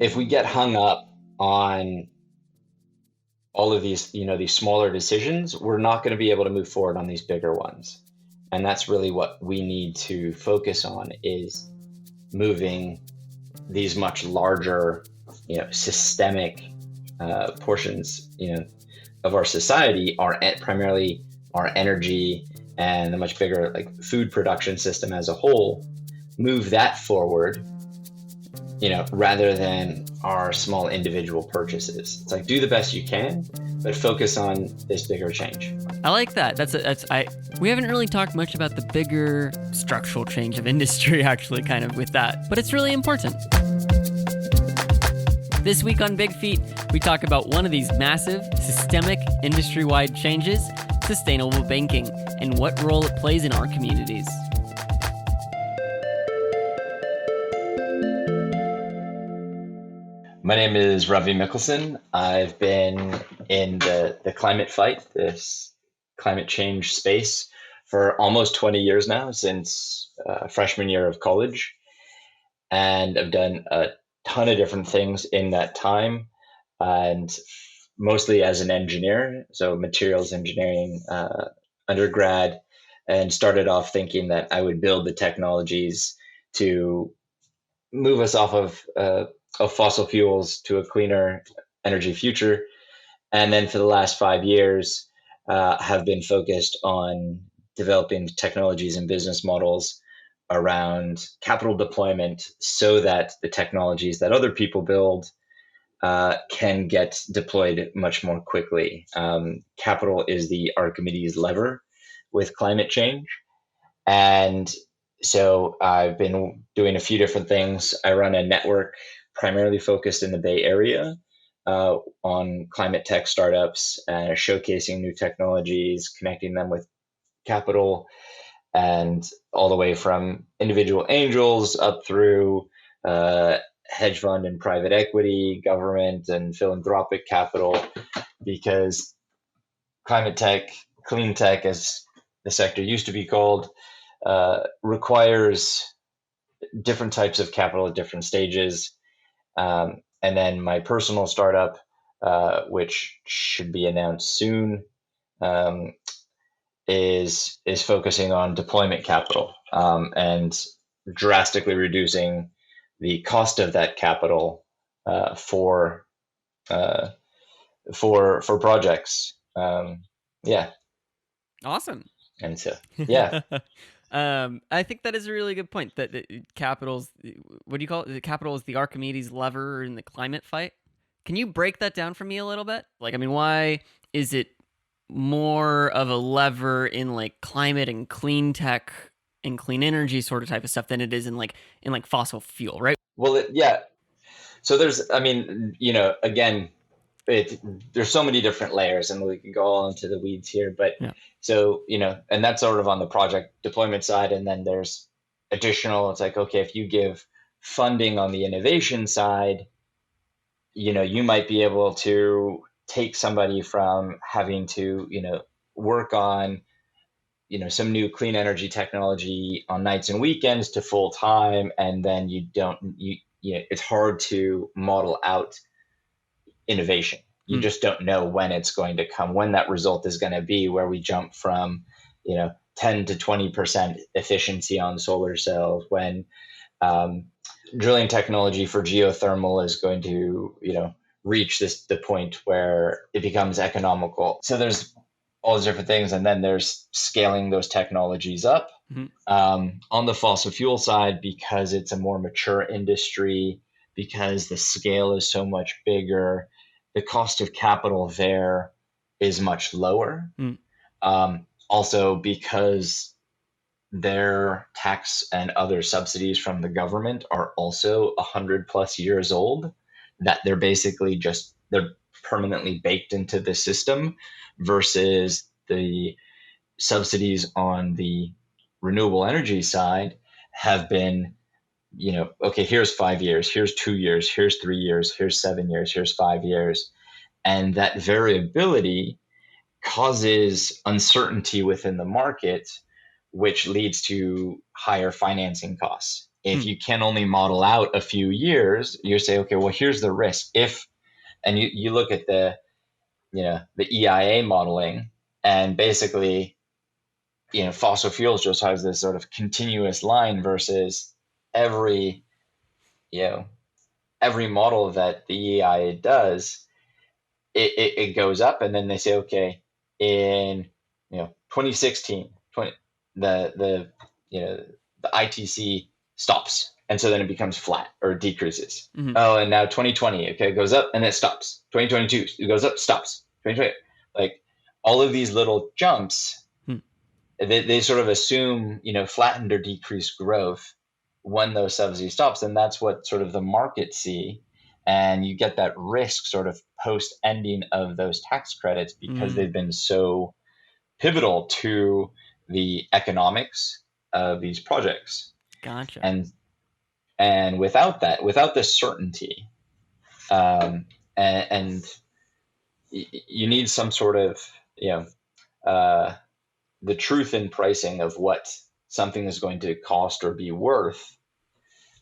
if we get hung up on all of these, these smaller decisions, we're not going to be able to move forward on these bigger ones. And that's really what we need to focus on, is moving these much larger, systemic portions, of our society, primarily our energy and the much bigger like food production system as a whole, move that forward, rather than our small individual purchases. It's like, do the best you can, but focus on this bigger change. I like that. We haven't really talked much about the bigger structural change of industry, actually, kind of with that, but it's really important. This week on Big Feet, we talk about one of these massive, systemic, industry-wide changes, sustainable banking, and what role it plays in our communities. My name is Ravi Mikkelsen. I've been in the climate fight, this climate change space, for almost 20 years now, since freshman year of college. And I've done a ton of different things in that time, and mostly as an engineer, so materials engineering undergrad, and started off thinking that I would build the technologies to move us off of fossil fuels to a cleaner energy future. And then for the last 5 years, have been focused on developing technologies and business models around capital deployment, so that the technologies that other people build can get deployed much more quickly. Capital is the Archimedes lever with climate change. And so I've been doing a few different things. I run a network primarily focused in the Bay Area on climate tech startups, showcasing new technologies, connecting them with capital, and all the way from individual angels up through hedge fund and private equity, government and philanthropic capital, because climate tech, clean tech, as the sector used to be called, requires different types of capital at different stages. And then my personal startup, which should be announced soon, is focusing on deployment capital, and drastically reducing the cost of that capital for projects. Yeah. Awesome. And so, yeah. I think that is a really good point. That capital's, what do you call it? The capital is the Archimedes lever in the climate fight. Can you break that down for me a little bit? Like, I mean, why is it more of a lever in like climate and clean tech and clean energy sort of type of stuff than it is in like fossil fuel, right? Well, yeah. So there's, I mean, again, there's so many different layers, and we can go all into the weeds here, but yeah. So, and that's sort of on the project deployment side. And then there's additional, it's like, okay, if you give funding on the innovation side, you might be able to take somebody from having to, work on, some new clean energy technology on nights and weekends to full time. And then it's hard to model out innovation. You just don't know when it's going to come, when that result is going to be, where we jump from, 10 to 20% efficiency on solar cells, when drilling technology for geothermal is going to, reach the point where it becomes economical. So there's all these different things. And then there's scaling those technologies up. Mm-hmm. On the fossil fuel side, because it's a more mature industry, because the scale is so much bigger, the cost of capital there is much lower. Also, because their tax and other subsidies from the government are also 100+ years old, that they're basically they're permanently baked into the system, versus the subsidies on the renewable energy side have been, okay, here's 5 years, here's 2 years, here's 3 years, here's 7 years, here's 5 years. And that variability causes uncertainty within the market, which leads to higher financing costs. If you can only model out a few years, you say, okay, well, here's the risk. And you look at the EIA modeling, and basically, fossil fuels just has this sort of continuous line versus every, every model that the EIA does, it goes up, and then they say, okay, in 2016, the ITC stops, and so then it becomes flat or decreases. Oh, and now 2020, okay, it goes up and it stops. 2022, it goes up, stops. 2020, like all of these little jumps, they sort of assume flattened or decreased growth when those subsidies stops, and that's what sort of the market see. And you get that risk sort of post ending of those tax credits because they've been so pivotal to the economics of these projects. Gotcha. And without this certainty, and you need some sort of the truth in pricing of what something is going to cost or be worth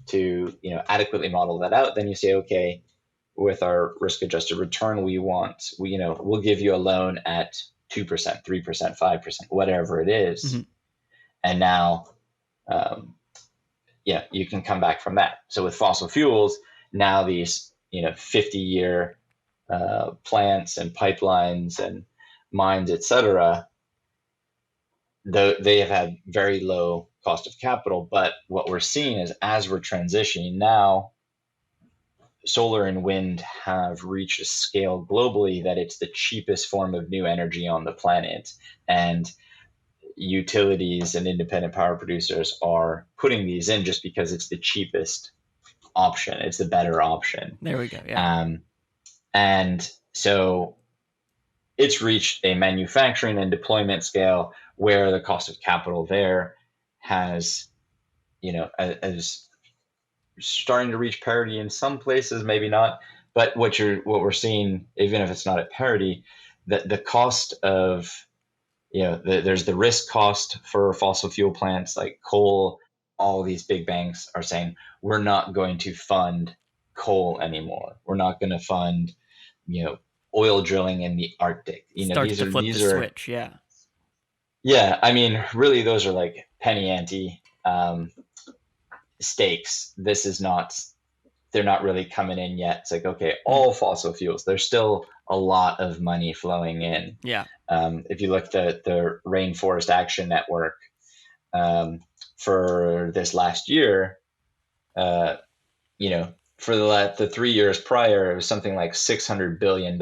to adequately model that out. Then you say, okay, with our risk adjusted return, we'll give you a loan at 2%, 3%, 5%, whatever it is. And now you can come back from that. So with fossil fuels, now these 50-year plants and pipelines and mines, etc., they have had very low cost of capital. But what we're seeing is, as we're transitioning now, solar and wind have reached a scale globally that it's the cheapest form of new energy on the planet. And utilities and independent power producers are putting these in just because it's the cheapest option. It's the better option. There we go. Yeah. And so it's reached a manufacturing and deployment scale where the cost of capital there has, as starting to reach parity in some places, maybe not. But what we're seeing, even if it's not at parity, that the cost of there's the risk cost for fossil fuel plants like coal. All these big banks are saying, we're not going to fund coal anymore. We're not going to fund, oil drilling in the Arctic. Starts to flip the switch. Yeah. Yeah. I mean, really, those are like penny ante stakes. This is not, they're not really coming in yet. It's like, okay, all fossil fuels, there's still a lot of money flowing in. Yeah. If you look at the Rainforest Action Network for this last year, for the 3 years prior, it was something like $600 billion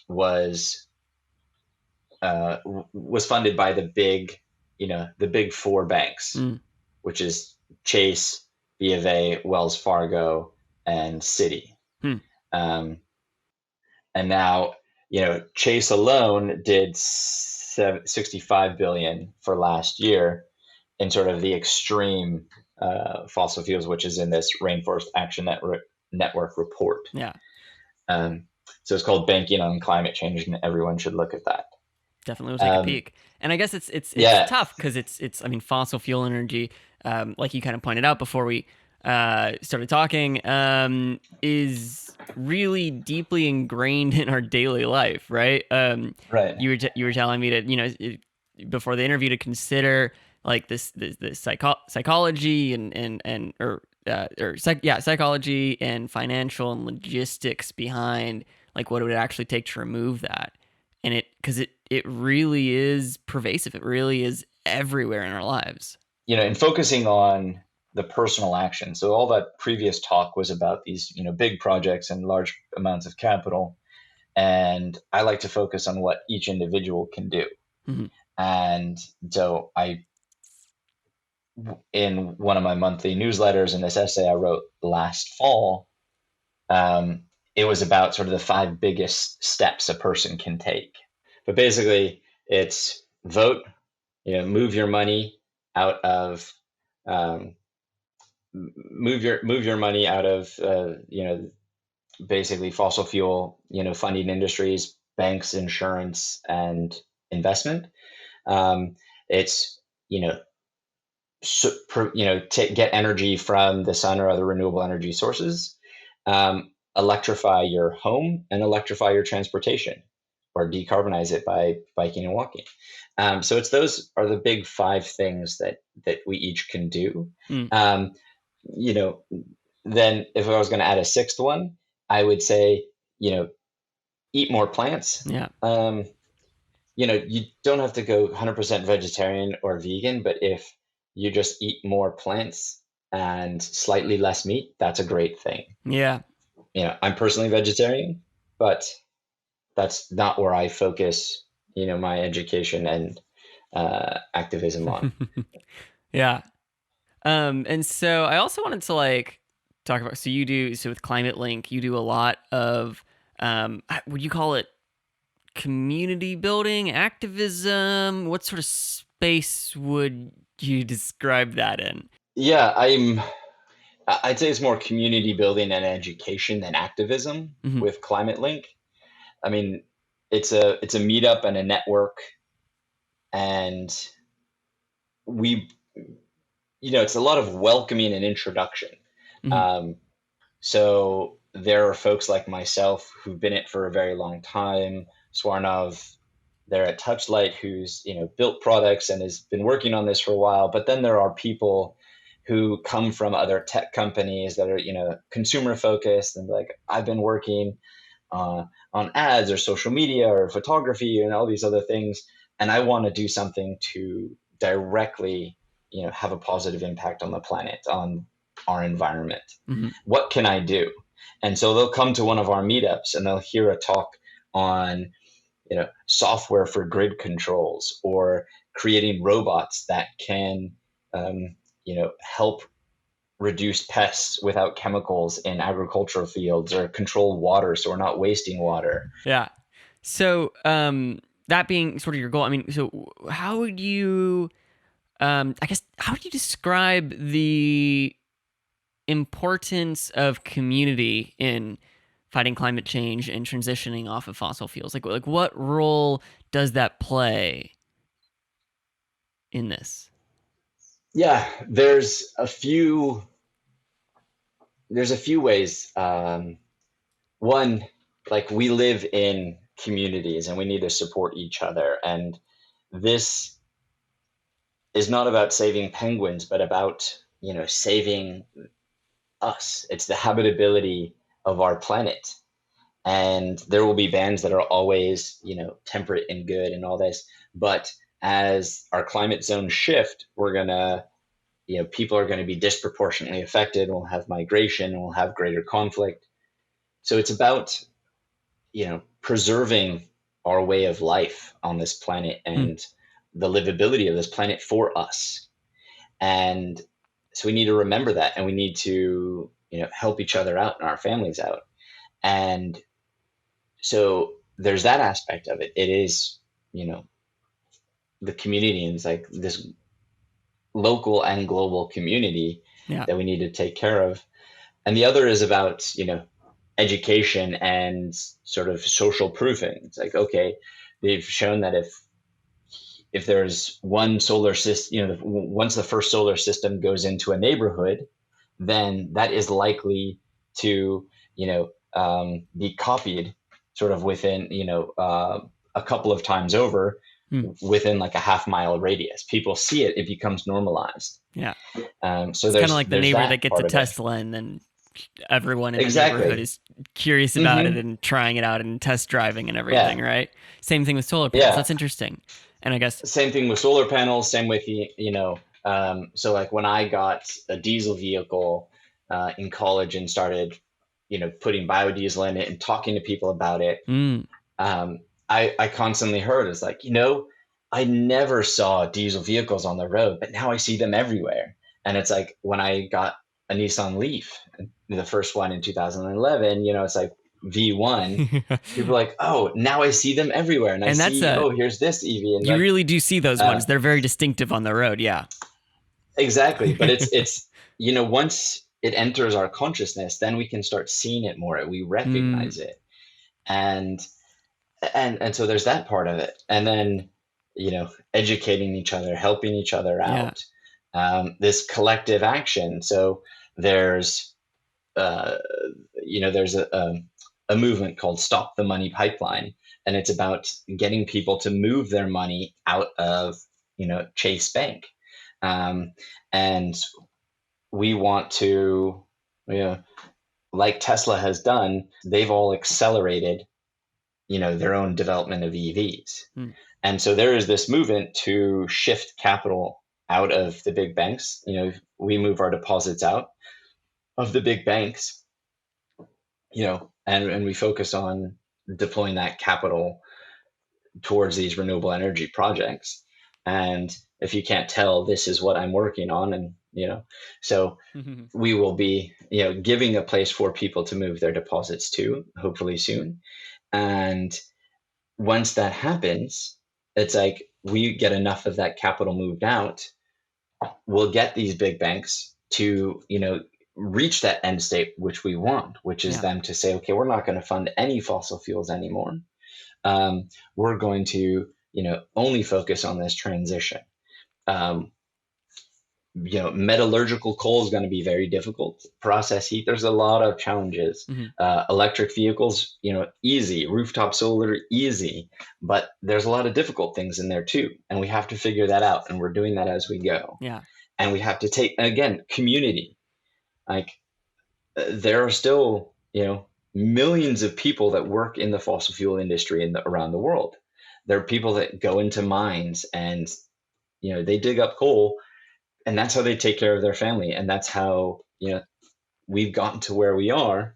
was funded by the big four banks, which is Chase, B of A, Wells Fargo, and Citi. And now, Chase alone did 65 billion for last year in sort of the extreme fossil fuels, which is in this Rainforest Action Network report. Yeah. So it's called Banking on Climate Change, and everyone should look at that. Definitely will take a peek. And I guess it's tough because it's I mean, fossil fuel energy, like you kind of pointed out before we started talking, is really deeply ingrained in our daily life, right? Right. You were telling me to before the interview to consider like this psychology psychology and financial and logistics behind like what it would actually take to remove that, and because it really is pervasive. It really is everywhere in our lives. And focusing on the personal action. So all that previous talk was about these, big projects and large amounts of capital. And I like to focus on what each individual can do. And so in one of my monthly newsletters, in this essay I wrote last fall, it was about sort of the 5 biggest steps a person can take. But basically, it's vote, move your money out of move your money out of basically fossil fuel funding industries, banks, insurance, and investment. It's get energy from the sun or other renewable energy sources, electrify your home, and electrify your transportation, or decarbonize it by biking and walking. So those are the big 5 things that we each can do. Mm. Um, you know, then if I was going to add a sixth one, I would say, eat more plants. Yeah. You don't have to go 100% vegetarian or vegan, but if you just eat more plants and slightly less meat, that's a great thing. Yeah. I'm personally vegetarian, but that's not where I focus, my education and activism on. Yeah. And so I also wanted to talk about, so with Climate Link, you do a lot of, would you call it community building, activism? What sort of space would you describe that in? Yeah, I'd say it's more community building and education than activism Mm-hmm. with Climate Link. I mean, it's a meetup and a network, and we, it's a lot of welcoming and introduction. Mm-hmm. Um, so there are folks like myself who've been it for a very long time. Swarnov, they're at Touchlight, who's built products and has been working on this for a while. But then there are people who come from other tech companies that are consumer focused, and like, I've been working on ads or social media or photography and all these other things, and I want to do something to directly have a positive impact on the planet, on our environment. Mm-hmm. What can I do? And so they'll come to one of our meetups and they'll hear a talk on software for grid controls, or creating robots that can help reduce pests without chemicals in agricultural fields, or control water so we're not wasting water. Yeah. So that being sort of your goal, I mean, so how would you, I guess, how would you describe the importance of community in fighting climate change and transitioning off of fossil fuels? Like what role does that play in this? Yeah, there's a few ways. One, like, we live in communities and we need to support each other, and this is not about saving penguins, but about saving us. It's the habitability of our planet. And there will be bands that are always temperate and good and all this, but as our climate zones shift, we're gonna people are going to be disproportionately affected. We'll have migration, and we'll have greater conflict. So it's about preserving our way of life on this planet, Hmm. and the livability of this planet for us. And so we need to remember that, and we need to help each other out and our families out. And so there's that aspect of it. It is the community, and it's like this local and global community Yeah. that we need to take care of. And the other is about education and sort of social proofing. It's like, okay, they've shown that if there's one solar system, once the first solar system goes into a neighborhood, then that is likely to be copied sort of within a couple of times over, Hmm. within like a half-mile radius. People see it; it becomes normalized. Yeah. So It's kind of like the there's neighbor that that gets part a of it. Tesla, and then everyone in the neighborhood Exactly. is curious about it Hmm. and trying it out and test driving and everything, Yeah. right? Same thing with solar panels. Yeah. That's interesting. And I guess, Same thing with solar panels. Same with so like when I got a diesel vehicle in college and started putting biodiesel in it and talking to people about it, mm, um, I constantly heard, it's like, I never saw diesel vehicles on the road, but now I see them everywhere. And it's like when I got a Nissan Leaf, the first one in 2011, it's like V1. People are like, oh, now I see them everywhere, and I and that's see, oh, here's this EV, and you like, really do see those uh, ones. They're very distinctive on the road. Yeah. exactly. But it's once it enters our consciousness, then we can start seeing it more. We Mm, recognize it, and and so there's that part of it, and then educating each other, helping each other yeah. out. this collective action. So there's uh, there's a movement called Stop the Money Pipeline, and it's about getting people to move their money out of Chase Bank, and we want to, like Tesla has done, they've all accelerated their own development of EVs. Hmm. And so there is this movement to shift capital out of the big banks. We move our deposits out of the big banks, and we focus on deploying that capital towards these renewable energy projects. And if you can't tell, this is what I'm working on. And, so we will be, giving a place for people to move their deposits to, hopefully soon. And once that happens, it's like we get enough of that capital moved out, we'll get these big banks to, reach that end state which we want, which is them to say, okay, we're not going to fund any fossil fuels anymore. We're going to, only focus on this transition. Metallurgical coal is going to be very difficult. Process heat, there's a lot of challenges. Electric vehicles, easy. Rooftop solar, easy. But there's a lot of difficult things in there too. And we have to figure that out. And we're doing that as we go. Yeah. And we have to take, again, community. Like there are still, millions of people that work in the fossil fuel industry around the world. There are people that go into mines and, they dig up coal, and that's how they take care of their family. And that's how, we've gotten to where we are.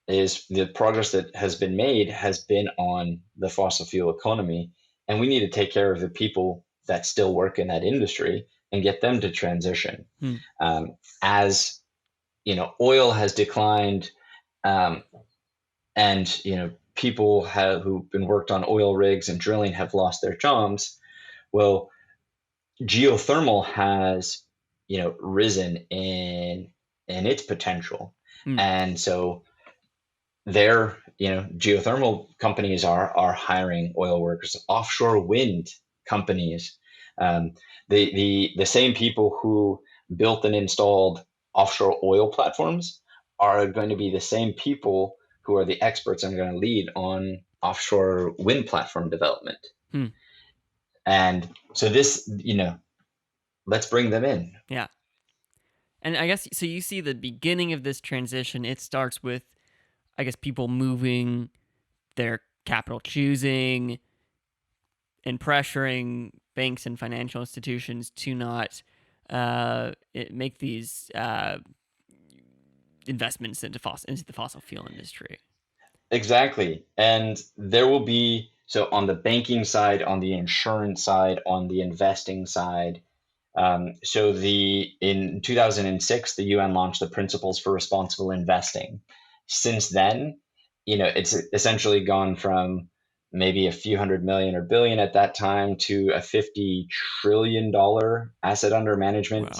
Is the progress that has been made has been on the fossil fuel economy. And we need to take care of the people that still work in that industry and get them to transition. As oil has declined, and people who've been worked on oil rigs and drilling have lost their jobs. Well, geothermal has risen in its potential, and so their geothermal companies are hiring oil workers. Offshore wind companies, the same people who built and installed offshore oil platforms are going to be the same people who are the experts and are going to lead on offshore wind platform development. And so this, let's bring them in. Yeah. And I guess, so you see the beginning of this transition, it starts with, I guess, people moving their capital, choosing and pressuring banks and financial institutions to not make these investments into the fossil fuel industry. Exactly. And there will be, so on the banking side, on the insurance side, on the investing side. So in 2006, the UN launched the Principles for Responsible Investing. Since then, it's essentially gone from maybe a few hundred million or billion at that time to a $50 trillion asset under management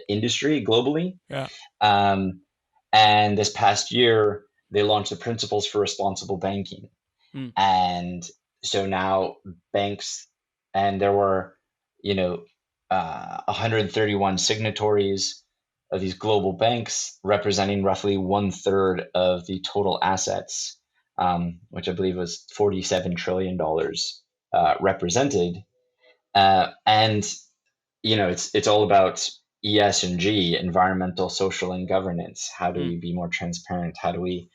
industry globally. Yeah. And this past year, they launched the Principles for Responsible Banking. And so now banks, and there were, 131 signatories of these global banks, representing roughly 1/3 of the total assets, which I believe was $47 trillion represented. And, it's all about ESG, environmental, social, and governance. How do we be more transparent? How do we,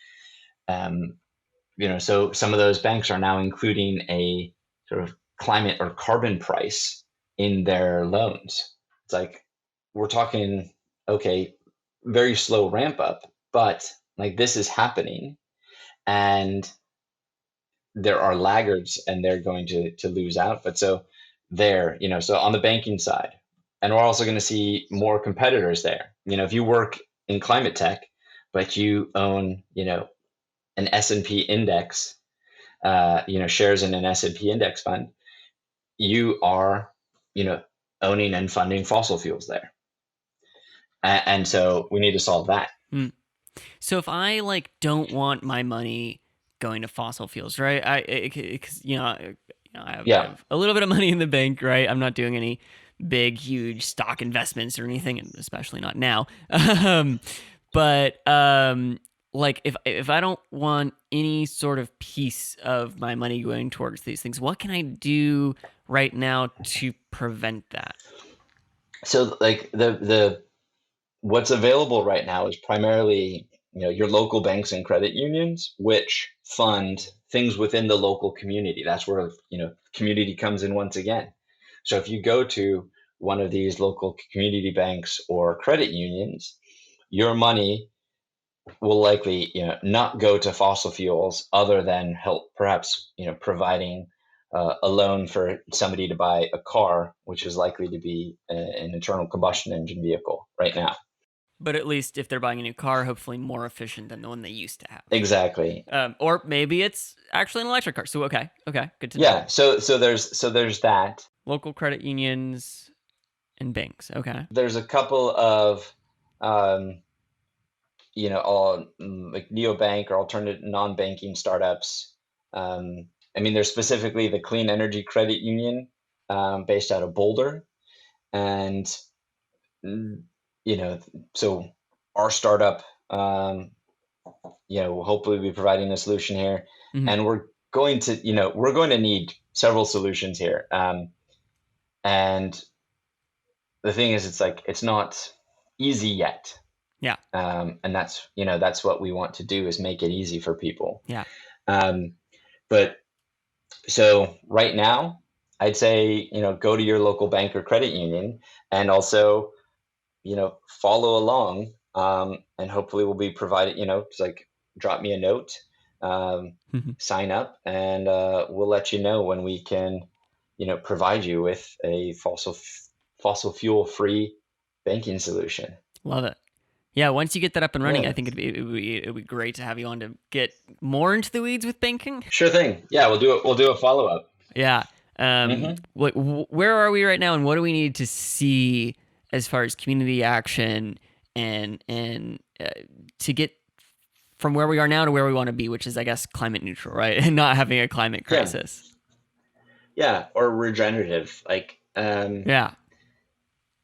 so some of those banks are now including a sort of climate or carbon price in their loans. It's like, we're talking, okay, very slow ramp up, but like this is happening, and there are laggards and they're going to lose out. But so there, so on the banking side, and we're also going to see more competitors there. If you work in climate tech, but you own, an S&P index, shares in an S&P index fund, you are, owning and funding fossil fuels there. And so we need to solve that. So if I don't want my money going to fossil fuels, right? I have a little bit of money in the bank, right? I'm not doing any big, huge stock investments or anything, and especially not now. But like if I don't want any sort of piece of my money going towards these things, what can I do right now to prevent that? So like the what's available right now is primarily, your local banks and credit unions, which fund things within the local community. That's where, community comes in once again. So if you go to one of these local community banks or credit unions, your money will likely, not go to fossil fuels other than help perhaps, providing a loan for somebody to buy a car, which is likely to be an internal combustion engine vehicle right now. But at least if they're buying a new car, hopefully more efficient than the one they used to have. Exactly. Or maybe it's actually an electric car. So okay, good to know. Yeah. So there's that. Local credit unions and banks. Okay. There's a couple of um, all like neobank or alternative non-banking startups. I mean, there's specifically the Clean Energy Credit Union, based out of Boulder, and mm, you know, so our startup, will hopefully be providing a solution here, Mhm. and we're going to need several solutions here. And the thing is, it's like it's not easy yet. Yeah. And that's what we want to do, is make it easy for people. Yeah. Um, but so right now, I'd say, go to your local bank or credit union, and also, follow along, and hopefully we'll be provided, it's like drop me a note, um, Mhm. sign up, and we'll let you know when we can, provide you with a fossil fuel free banking solution. Love it. Yeah, once you get that up and running, I Yeah, think it'd be great to have you on to get more into the weeds with banking. sure thing. Yeah, we'll do it. We'll do a follow up. Yeah. Hmm. Where are we right now, and what do we need to see as far as community action and to get from where we are now to where we want to be, which is, I guess, climate neutral, right, and not having a climate Yeah, crisis. yeah, or regenerative, like, Yeah.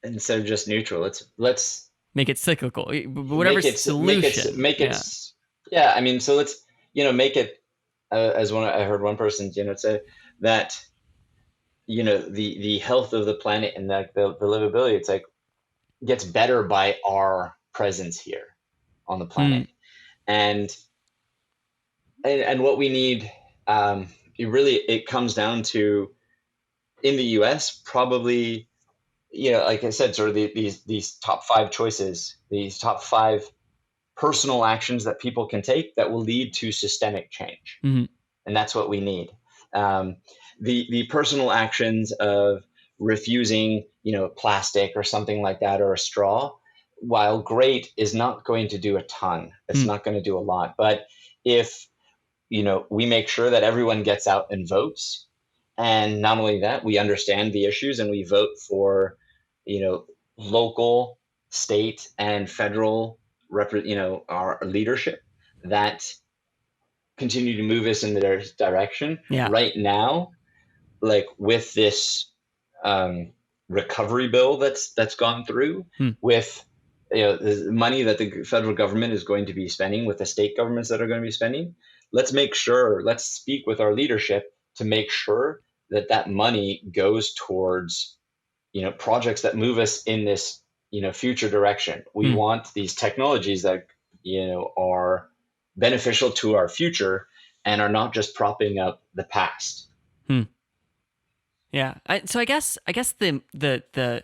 instead of just neutral. Let's Make it cyclical, whatever make it make it solution. make it. Yeah. Yeah, I mean, so let's, make it, as one I heard one person, say that, the health of the planet and the livability, it's like, gets better by our presence here on the Hmm. planet. And and, and what we need, it comes down to, in the US, probably, like I said, sort of these top five choices, these top five personal actions that people can take that will lead to systemic change, Hmm. and that's what we need. Um, the personal actions of refusing, plastic or something like that, or a straw, while great, is not going to do a ton. It's Hmm. not going to do a lot. But if, we make sure that everyone gets out and votes, and not only that, we understand the issues and we vote for, local, state, and federal our leadership that continue to move us in their direction. Yeah. Right now, like with this, recovery bill that's gone through, Hmm. with, the money that the federal government is going to be spending, with the state governments that are going to be spending, let's speak with our leadership to make sure that that money goes towards, projects that move us in this, future direction. We Hmm. want these technologies that, are beneficial to our future and are not just propping up the past. Hmm. Yeah. So I guess the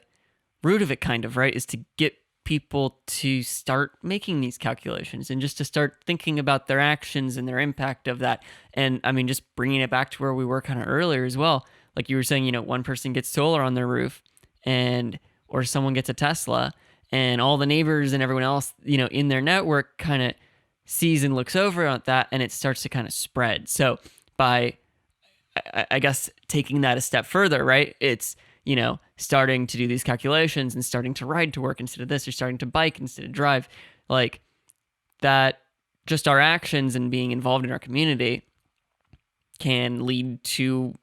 root of it, kind of, right, is to get people to start making these calculations and just to start thinking about their actions and their impact of that. And I mean, just bringing it back to where we were kind of earlier as well. Like you were saying, one person gets solar on their roof, and or someone gets a Tesla, and all the neighbors and everyone else, in their network kind of sees and looks over at that, and it starts to kind of spread. So by I guess taking that a step further, right? It's, starting to do these calculations and starting to ride to work instead of this, or starting to bike instead of drive. Like that, just our actions and being involved in our community can lead to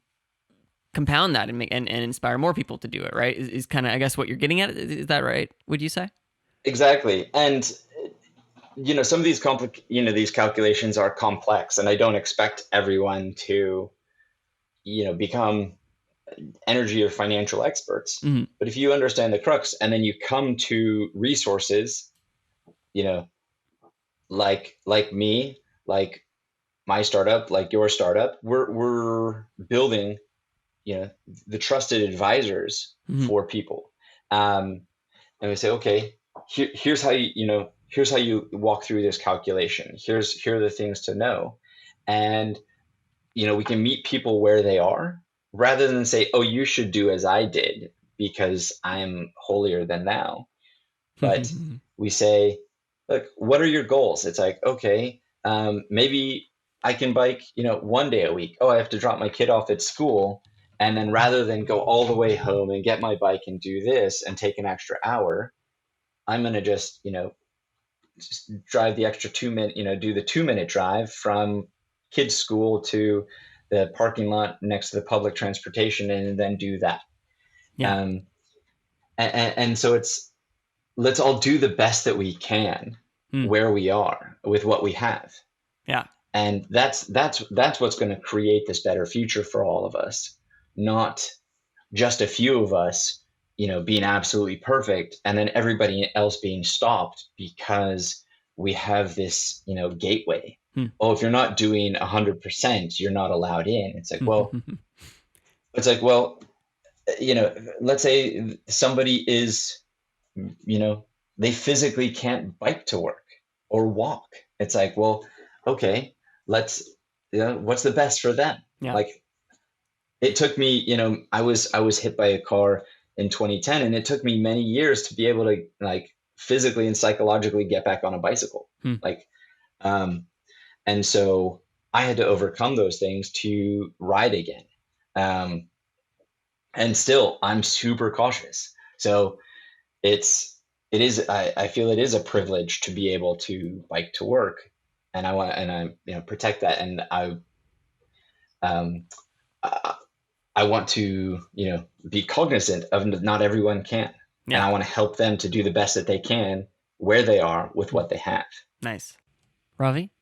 compound that and and inspire more people to do it, right? Is kind of, I guess, what you're getting at. Is that right? Would you say? Exactly. And some of these these calculations are complex, and I don't expect everyone to become energy or financial experts. Mm-hmm. But if you understand the crux, and then you come to resources, like me, like my startup, like your startup, we're building, the trusted advisors Mm-hmm. for people. And we say, okay, here's how here's how you walk through this calculation. Here are the things to know. And, we can meet people where they are, rather than say, oh, you should do as I did because I'm holier than thou. But we say, look, what are your goals? It's like, okay, maybe I can bike, one day a week. Oh, I have to drop my kid off at school. And then rather than go all the way home and get my bike and do this and take an extra hour, I'm going to just drive the extra 2 minute, do the 2 minute drive from kids' school to the parking lot next to the public transportation, and then do that. Yeah. And so let's all do the best that we can where we are with what we have. Yeah. And that's what's going to create this better future for all of us, not just a few of us, being absolutely perfect and then everybody else being stopped because we have this, gateway. Oh, if you're not doing 100%, you're not allowed in. It's like, well, let's say somebody is, they physically can't bike to work or walk. It's like, well, okay, what's the best for them? Yeah. Like, it took me, I was hit by a car in 2010, and it took me many years to be able to, like, physically and psychologically get back on a bicycle. And so I had to overcome those things to ride again. And still, I'm super cautious. So I feel it is a privilege to be able to bike to work, and I protect that. And I want to, be cognizant of not everyone can. Yeah. And I want to help them to do the best that they can where they are with what they have. Nice. Ravi,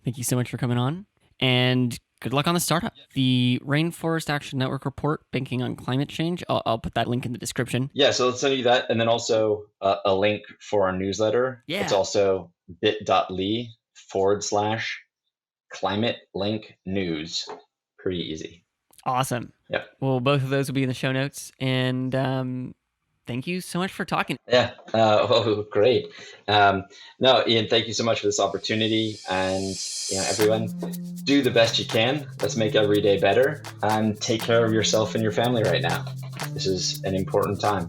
thank you so much for coming on, and good luck on the startup. The Rainforest Action Network report, Banking on Climate Change. I'll put that link in the description. Yeah, so let's send you that, and then also a link for our newsletter. Yeah. It's also bit.ly/climate link news. Pretty easy. Awesome. Yep. Well, both of those will be in the show notes, and thank you so much for talking. Yeah. Great. No, Ian, thank you so much for this opportunity. And everyone, do the best you can. Let's make every day better, and take care of yourself and your family right now. This is an important time.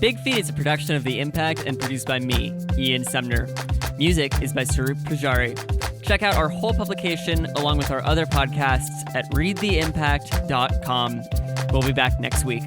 Big Feet is a production of The Impact and produced by me, Ian Sumner. Music is by Sarup Pujari. Check out our whole publication along with our other podcasts at readtheimpact.com. We'll be back next week.